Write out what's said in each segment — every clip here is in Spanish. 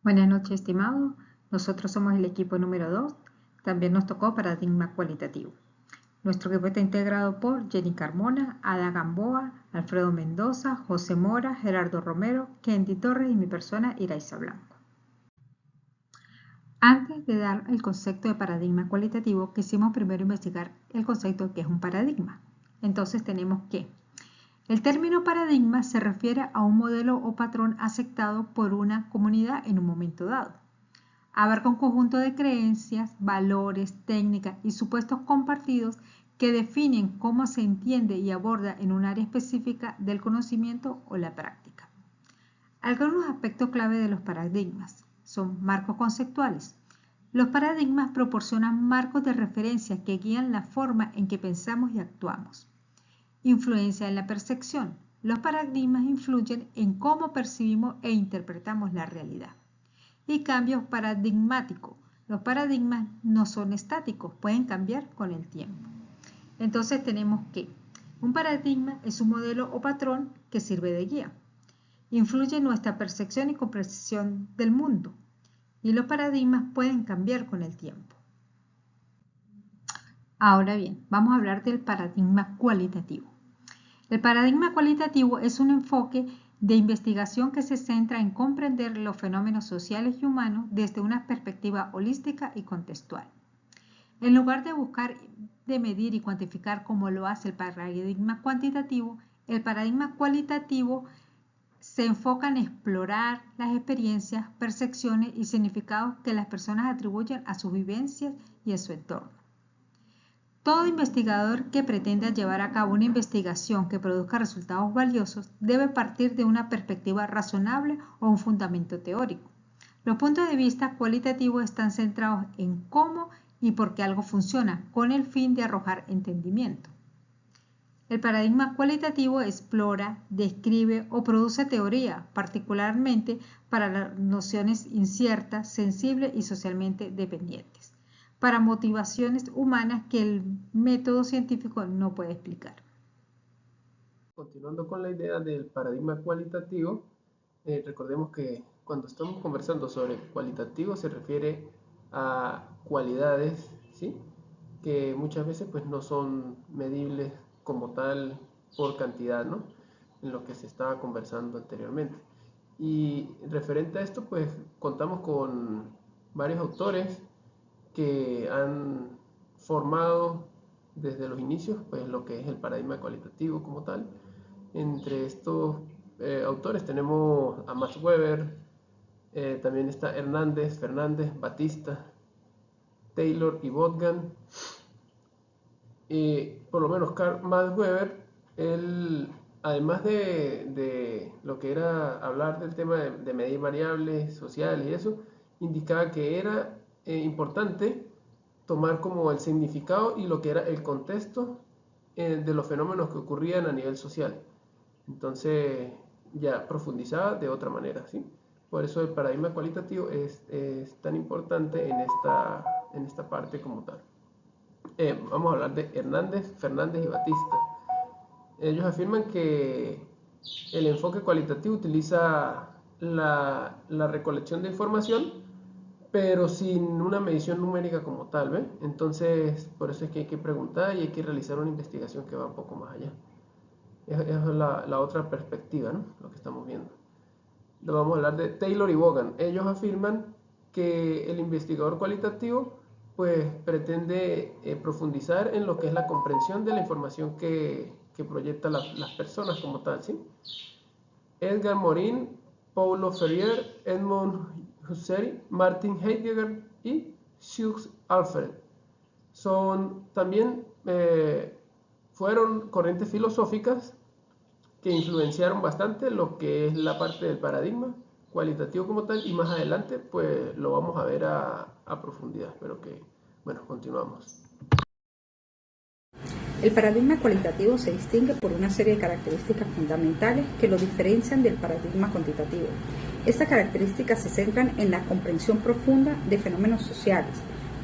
Buenas noches, estimado. Nosotros somos el equipo número 2. También nos tocó paradigma cualitativo. Nuestro equipo está integrado por Jenny Carmona, Ada Gamboa, Alfredo Mendoza, José Mora, Gerardo Romero, Kendi Torres y mi persona, Iraiza Blanco. Antes de dar el concepto de paradigma cualitativo, quisimos primero investigar el concepto que es un paradigma. Entonces tenemos que el término paradigma se refiere a un modelo o patrón aceptado por una comunidad en un momento dado. Abarca un conjunto de creencias, valores, técnicas y supuestos compartidos que definen cómo se entiende y aborda en un área específica del conocimiento o la práctica. Algunos aspectos clave de los paradigmas son marcos conceptuales. Los paradigmas proporcionan marcos de referencia que guían la forma en que pensamos y actuamos. Influencia en la percepción. Los paradigmas influyen en cómo percibimos e interpretamos la realidad. Y cambios paradigmáticos. Los paradigmas no son estáticos, pueden cambiar con el tiempo. Entonces tenemos que un paradigma es un modelo o patrón que sirve de guía. Influye en nuestra percepción y comprensión del mundo. Y los paradigmas pueden cambiar con el tiempo. Ahora bien, vamos a hablar del paradigma cualitativo. El paradigma cualitativo es un enfoque de investigación que se centra en comprender los fenómenos sociales y humanos desde una perspectiva holística y contextual. En lugar de buscar de medir y cuantificar como lo hace el paradigma cuantitativo, el paradigma cualitativo se enfoca en explorar las experiencias, percepciones y significados que las personas atribuyen a sus vivencias y a su entorno. Todo investigador que pretenda llevar a cabo una investigación que produzca resultados valiosos debe partir de una perspectiva razonable o un fundamento teórico. Los puntos de vista cualitativos están centrados en cómo y por qué algo funciona, con el fin de arrojar entendimiento. El paradigma cualitativo explora, describe o produce teoría, particularmente para las nociones inciertas, sensibles y socialmente dependientes, para motivaciones humanas que el método científico no puede explicar. Continuando con la idea del paradigma cualitativo, recordemos que cuando estamos conversando sobre cualitativo se refiere a cualidades, ¿sí?, que muchas veces pues, no son medibles como tal por cantidad, ¿no?, en lo que se estaba conversando anteriormente. Y referente a esto, pues contamos con varios autores que han formado desde los inicios pues, lo que es el paradigma cualitativo como tal. Entre estos autores tenemos a Max Weber, también está Hernández, Fernández, Batista, Taylor y Botgan. Por lo menos Max Weber, él, además de lo que era hablar del tema de medir variables sociales y eso, indicaba que era importante tomar como el significado y lo que era el contexto de los fenómenos que ocurrían a nivel social. Entonces ya profundizaba de otra manera, ¿sí? Por eso el paradigma cualitativo es tan importante en esta parte como tal. Vamos a hablar de Hernández, Fernández y Batista. Ellos afirman que el enfoque cualitativo utiliza la recolección de información, pero sin una medición numérica como tal, ¿ves? Entonces, por eso es que hay que preguntar y hay que realizar una investigación que va un poco más allá. Esa es la otra perspectiva, ¿no?, lo que estamos viendo. Lo vamos a hablar de Taylor y Botgan. Ellos afirman que el investigador cualitativo pues pretende profundizar en lo que es la comprensión de la información que proyectan las personas como tal, ¿sí? Edgar Morin, Paulo Freire, Edmund Husserl, Martin Heidegger y Hugh Alfred también fueron corrientes filosóficas que influenciaron bastante lo que es la parte del paradigma cualitativo como tal, y más adelante pues lo vamos a ver a profundidad, pero que, bueno, continuamos. El paradigma cualitativo se distingue por una serie de características fundamentales que lo diferencian del paradigma cuantitativo. Estas características se centran en la comprensión profunda de fenómenos sociales,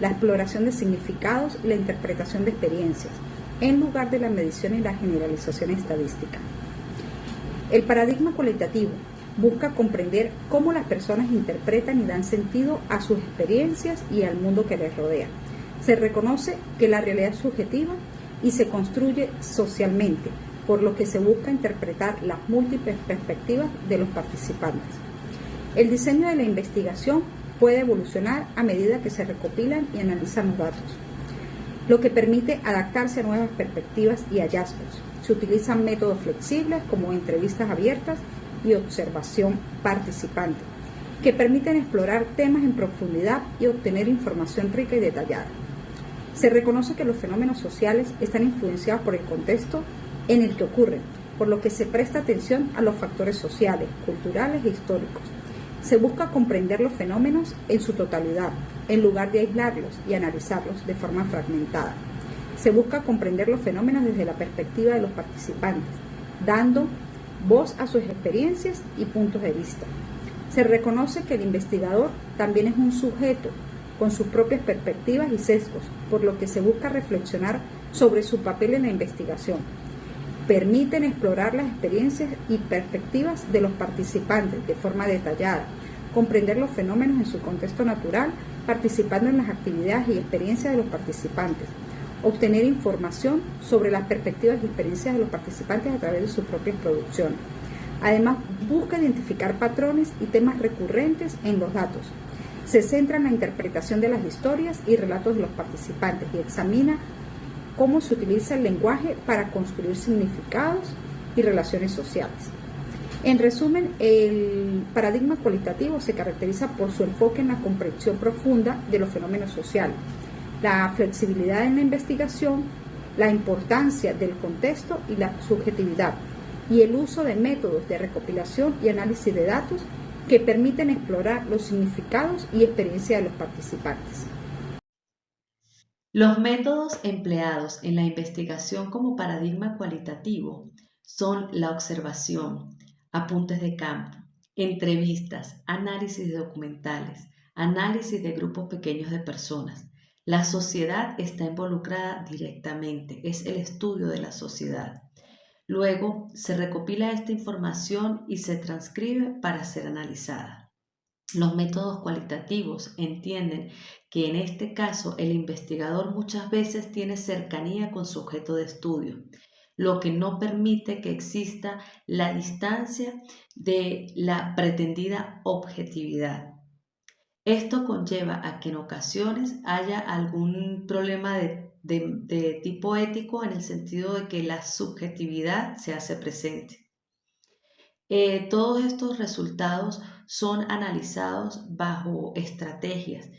la exploración de significados y la interpretación de experiencias, en lugar de la medición y la generalización estadística. El paradigma cualitativo Busca comprender cómo las personas interpretan y dan sentido a sus experiencias y al mundo que les rodea. Se reconoce que la realidad es subjetiva y se construye socialmente, por lo que se busca interpretar las múltiples perspectivas de los participantes. El diseño de la investigación puede evolucionar a medida que se recopilan y analizan los datos, lo que permite adaptarse a nuevas perspectivas y hallazgos. Se utilizan métodos flexibles como entrevistas abiertas y observación participante, que permiten explorar temas en profundidad y obtener información rica y detallada. Se reconoce que los fenómenos sociales están influenciados por el contexto en el que ocurren, por lo que se presta atención a los factores sociales, culturales e históricos. Se busca comprender los fenómenos en su totalidad, en lugar de aislarlos y analizarlos de forma fragmentada. Se busca comprender los fenómenos desde la perspectiva de los participantes, dando voz a sus experiencias y puntos de vista. Se reconoce que el investigador también es un sujeto con sus propias perspectivas y sesgos, por lo que se busca reflexionar sobre su papel en la investigación. Permiten explorar las experiencias y perspectivas de los participantes de forma detallada, comprender los fenómenos en su contexto natural, participando en las actividades y experiencias de los participantes, obtener información sobre las perspectivas y experiencias de los participantes a través de sus propias producciones. Además, busca identificar patrones y temas recurrentes en los datos. Se centra en la interpretación de las historias y relatos de los participantes y examina cómo se utiliza el lenguaje para construir significados y relaciones sociales. En resumen, el paradigma cualitativo se caracteriza por su enfoque en la comprensión profunda de los fenómenos sociales, la flexibilidad en la investigación, la importancia del contexto y la subjetividad, y el uso de métodos de recopilación y análisis de datos que permiten explorar los significados y experiencias de los participantes. Los métodos empleados en la investigación como paradigma cualitativo son la observación, apuntes de campo, entrevistas, análisis de documentales, análisis de grupos pequeños de personas. La sociedad está involucrada directamente, es el estudio de la sociedad. Luego se recopila esta información y se transcribe para ser analizada. Los métodos cualitativos entienden que en este caso el investigador muchas veces tiene cercanía con su objeto de estudio, lo que no permite que exista la distancia de la pretendida objetividad. Esto conlleva a que en ocasiones haya algún problema de tipo ético en el sentido de que la subjetividad se hace presente. Todos estos resultados son analizados bajo estrategias.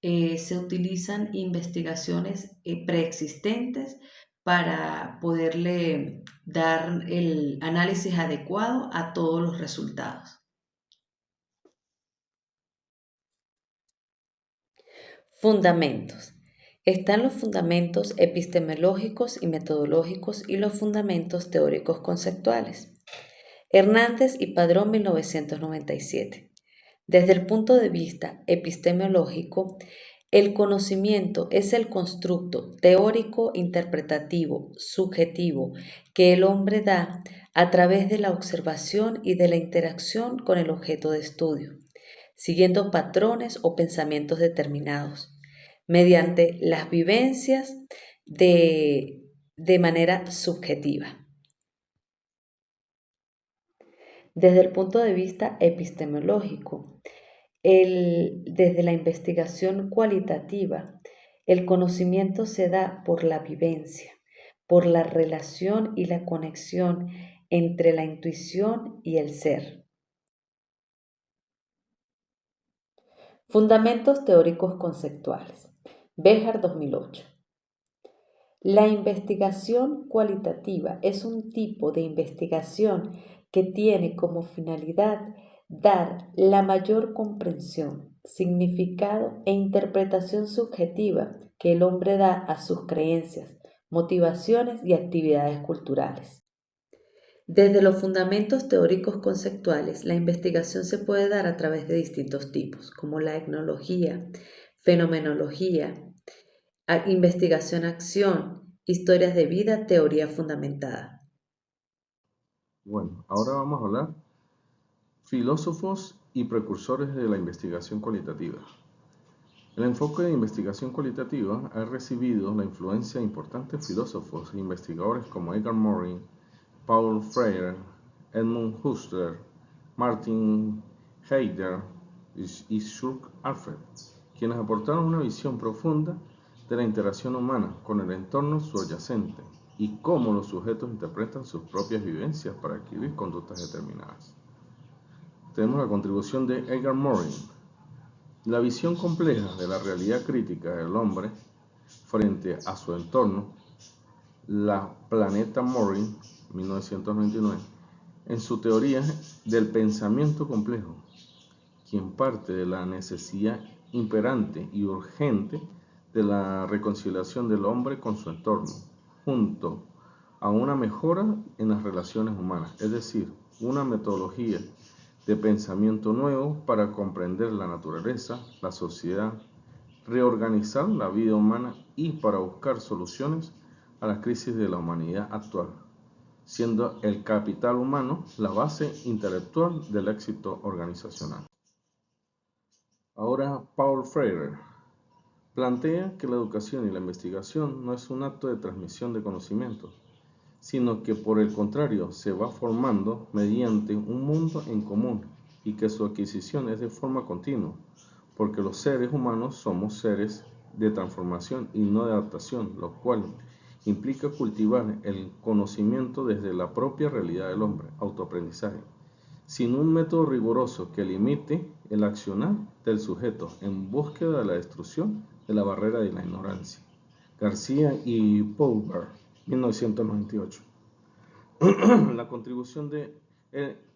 Se utilizan investigaciones preexistentes para poderle dar el análisis adecuado a todos los resultados. Fundamentos. Están los fundamentos epistemológicos y metodológicos y los fundamentos teóricos conceptuales. Hernández y Padrón, 1997. Desde el punto de vista epistemológico, el conocimiento es el constructo teórico, interpretativo, subjetivo que el hombre da a través de la observación y de la interacción con el objeto de estudio, siguiendo patrones o pensamientos determinados, mediante las vivencias de manera subjetiva. Desde el punto de vista epistemológico, desde la investigación cualitativa, el conocimiento se da por la vivencia, por la relación y la conexión entre la intuición y el ser. Fundamentos teóricos conceptuales. Béjar, 2008. La investigación cualitativa es un tipo de investigación que tiene como finalidad dar la mayor comprensión, significado e interpretación subjetiva que el hombre da a sus creencias, motivaciones y actividades culturales. Desde los fundamentos teóricos conceptuales, la investigación se puede dar a través de distintos tipos, como la etnología, fenomenología, investigación-acción, historias de vida, teoría fundamentada. Bueno, ahora vamos a hablar Filósofos y precursores de la investigación cualitativa. El enfoque de investigación cualitativa ha recibido la influencia de importantes filósofos e investigadores como Edgar Morin, Paul Freire, Edmund Husserl, Martin Heidegger y Sir Alfred, quienes aportaron una visión profunda de la interacción humana con el entorno subyacente y cómo los sujetos interpretan sus propias vivencias para adquirir conductas determinadas. Tenemos la contribución de Edgar Morin. La visión compleja de la realidad crítica del hombre frente a su entorno, la Planeta Morin, 1999, en su teoría del pensamiento complejo, quien parte de la necesidad imperante y urgente de la reconciliación del hombre con su entorno, junto a una mejora en las relaciones humanas, es decir, una metodología de pensamiento nuevo para comprender la naturaleza, la sociedad, reorganizar la vida humana y para buscar soluciones a las crisis de la humanidad actual, siendo el capital humano la base intelectual del éxito organizacional. Ahora, Paul Freire plantea que la educación y la investigación no es un acto de transmisión de conocimientos, sino que por el contrario se va formando mediante un mundo en común y que su adquisición es de forma continua, porque los seres humanos somos seres de transformación y no de adaptación, lo cual implica cultivar el conocimiento desde la propia realidad del hombre, autoaprendizaje, sin un método riguroso que limite el accionar del sujeto en búsqueda de la destrucción de la barrera de la ignorancia. García y Pauber, 1998. La contribución de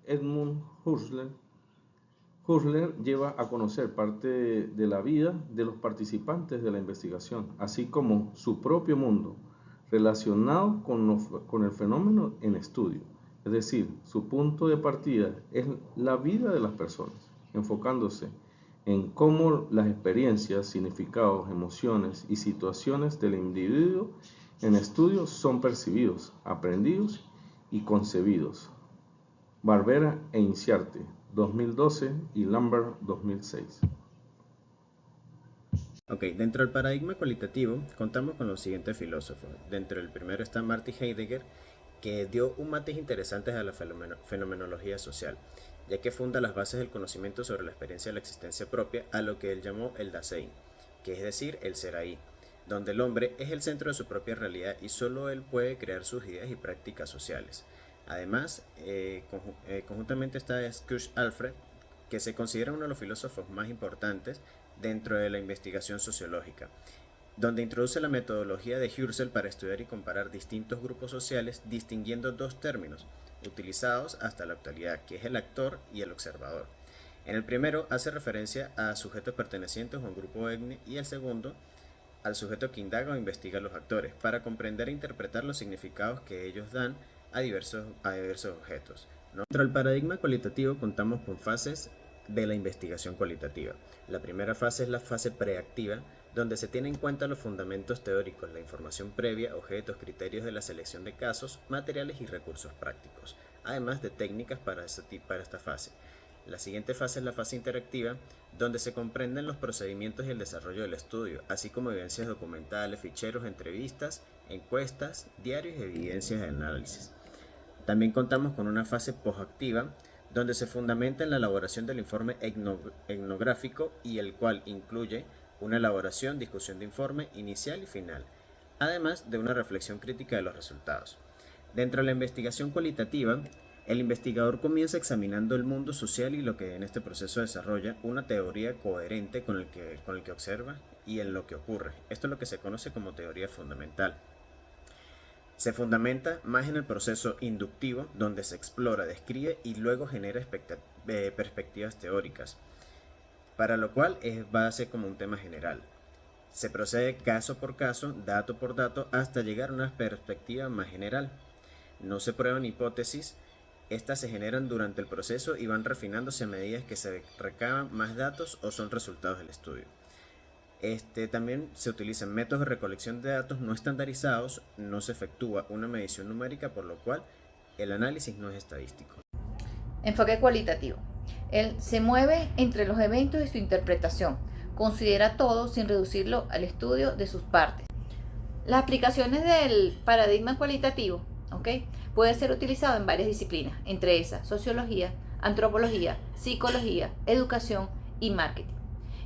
Edmund Husserl. Husserl lleva a conocer parte de la vida de los participantes de la investigación, así como su propio mundo, relacionado con el fenómeno en estudio. Es decir, su punto de partida es la vida de las personas, enfocándose en cómo las experiencias, significados, emociones y situaciones del individuo en estudio son percibidos, aprendidos y concebidos. Barbera e Inciarte, 2012 y Lambert, 2006. Dentro del paradigma cualitativo contamos con los siguientes filósofos. Dentro del primero está Martin Heidegger, que dio un matiz interesante a la fenomenología social, ya que funda las bases del conocimiento sobre la experiencia de la existencia propia a lo que él llamó el Dasein, que es decir, el ser ahí, donde el hombre es el centro de su propia realidad y solo él puede crear sus ideas y prácticas sociales. Además, conjuntamente está Sir Alfred, que se considera uno de los filósofos más importantes dentro de la investigación sociológica, donde introduce la metodología de Husserl para estudiar y comparar distintos grupos sociales, distinguiendo dos términos utilizados hasta la actualidad, que es el actor y el observador. En el primero hace referencia a sujetos pertenecientes a un grupo étnico y el segundo al sujeto que indaga o investiga a los actores, para comprender e interpretar los significados que ellos dan a diversos objetos, ¿no? Dentro del paradigma cualitativo contamos con fases de la investigación cualitativa. La primera fase es la fase preactiva, donde se tiene en cuenta los fundamentos teóricos, la información previa, objetos, criterios de la selección de casos, materiales y recursos prácticos, además de técnicas para esta fase. La siguiente fase es la fase interactiva, donde se comprenden los procedimientos y el desarrollo del estudio, así como evidencias documentales, ficheros, entrevistas, encuestas, diarios y evidencias de análisis. También contamos con una fase posactiva, donde se fundamenta en la elaboración del informe etnográfico y el cual incluye una elaboración, discusión de informe inicial y final, además de una reflexión crítica de los resultados. Dentro de la investigación cualitativa, el investigador comienza examinando el mundo social y lo que en este proceso desarrolla una teoría coherente con el que observa y en lo que ocurre. Esto es lo que se conoce como teoría fundamental. Se fundamenta más en el proceso inductivo, donde se explora, describe y luego genera perspectivas teóricas, para lo cual va a ser como un tema general. Se procede caso por caso, dato por dato, hasta llegar a una perspectiva más general. No se prueban hipótesis, estas se generan durante el proceso y van refinándose a medida que se recaban más datos o son resultados del estudio. También se utilizan métodos de recolección de datos no estandarizados, no se efectúa una medición numérica, por lo cual el análisis no es estadístico. Enfoque cualitativo. Él se mueve entre los eventos y su interpretación. Considera todo sin reducirlo al estudio de sus partes. Las aplicaciones del paradigma cualitativo, puede ser utilizado en varias disciplinas, entre esas sociología, antropología, psicología, educación y marketing.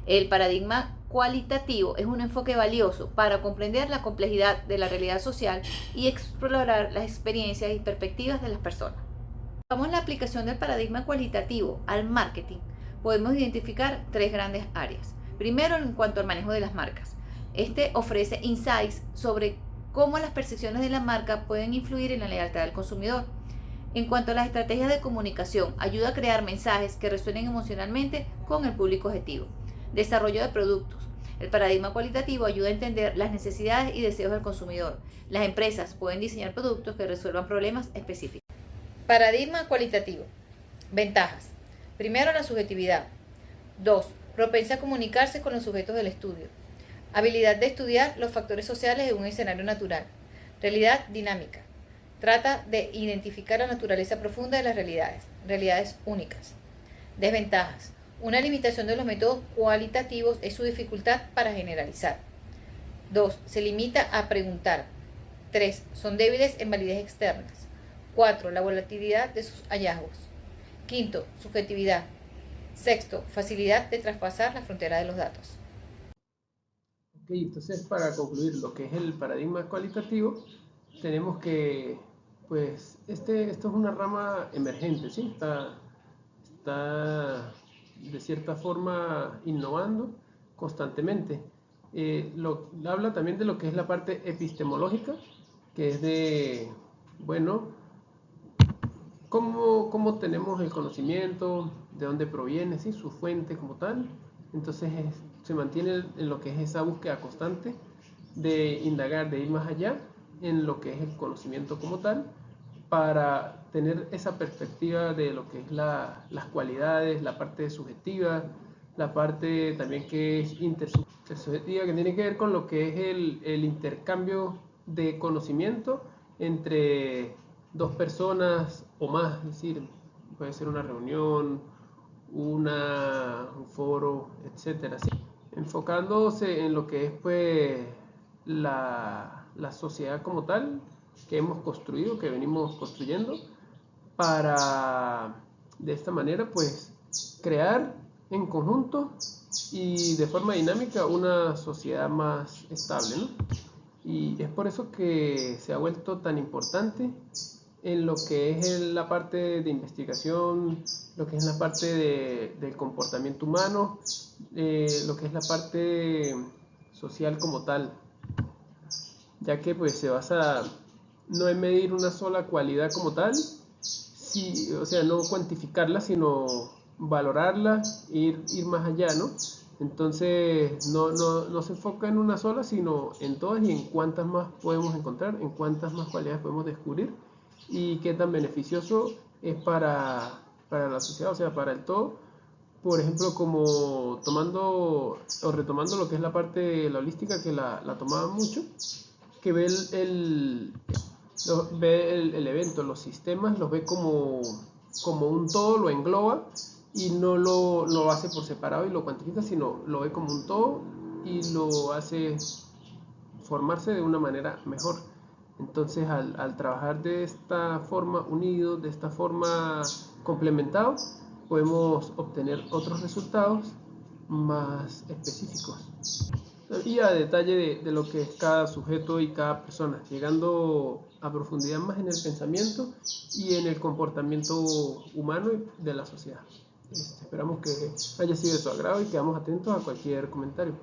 El paradigma cualitativo es un enfoque valioso para comprender la complejidad de la realidad social y explorar las experiencias y perspectivas de las personas. Vamos a la aplicación del paradigma cualitativo al marketing. Podemos identificar tres grandes áreas. Primero, en cuanto al manejo de las marcas. Este ofrece insights sobre cómo las percepciones de la marca pueden influir en la lealtad del consumidor. En cuanto a las estrategias de comunicación, ayuda a crear mensajes que resuenen emocionalmente con el público objetivo. Desarrollo de productos. El paradigma cualitativo ayuda a entender las necesidades y deseos del consumidor. Las empresas pueden diseñar productos que resuelvan problemas específicos. Paradigma cualitativo. Ventajas. Primero, la subjetividad. 2. Propensa a comunicarse con los sujetos del estudio. Habilidad de estudiar los factores sociales de un escenario natural. Realidad dinámica. Trata de identificar la naturaleza profunda de las realidades únicas. Desventajas. Una limitación de los métodos cualitativos es su dificultad para generalizar. 2. Se limita a preguntar. 3. Son débiles en validez externas. 4. La volatilidad de sus hallazgos. 5. Subjetividad. 6. Facilidad de traspasar la frontera de los datos. Ok, entonces para concluir lo que es el paradigma cualitativo, tenemos que, pues, esto es una rama emergente, ¿sí? Está de cierta forma innovando constantemente. Habla también de lo que es la parte epistemológica, que es de, bueno, cómo tenemos el conocimiento, de dónde proviene, ¿sí? Su fuente como tal. Entonces se mantiene en lo que es esa búsqueda constante de indagar, de ir más allá en lo que es el conocimiento como tal, para tener esa perspectiva de lo que es las cualidades, la parte subjetiva, la parte también que es intersubjetiva, que tiene que ver con lo que es el intercambio de conocimiento entre dos personas o más, es decir, puede ser una reunión, un foro, etcétera, ¿sí? Enfocándose en lo que es pues la sociedad como tal que hemos construido, que venimos construyendo, para de esta manera pues crear en conjunto y de forma dinámica una sociedad más estable, ¿no? Y es por eso que se ha vuelto tan importante en lo que es la parte de investigación, lo que es la parte del comportamiento humano, lo que es la parte social como tal, ya que pues se basa no en medir una sola cualidad como tal, sí, o sea, no cuantificarla, sino valorarla, ir más allá, ¿no? Entonces no se enfoca en una sola, sino en todas y en cuántas más podemos encontrar, en cuántas más cualidades podemos descubrir y qué tan beneficioso es para la sociedad, o sea, para el todo. Por ejemplo, como tomando o retomando lo que es la parte de la holística, que la tomaba mucho, que ve el evento, los sistemas, los ve como un todo, lo engloba y no lo hace por separado y lo cuantifica, sino lo ve como un todo y lo hace formarse de una manera mejor. Entonces, al trabajar de esta forma unidos, de esta forma complementados, podemos obtener otros resultados más específicos y a detalle de lo que es cada sujeto y cada persona, llegando a profundidad más en el pensamiento y en el comportamiento humano de la sociedad. Esperamos que haya sido de su agrado y quedamos atentos a cualquier comentario.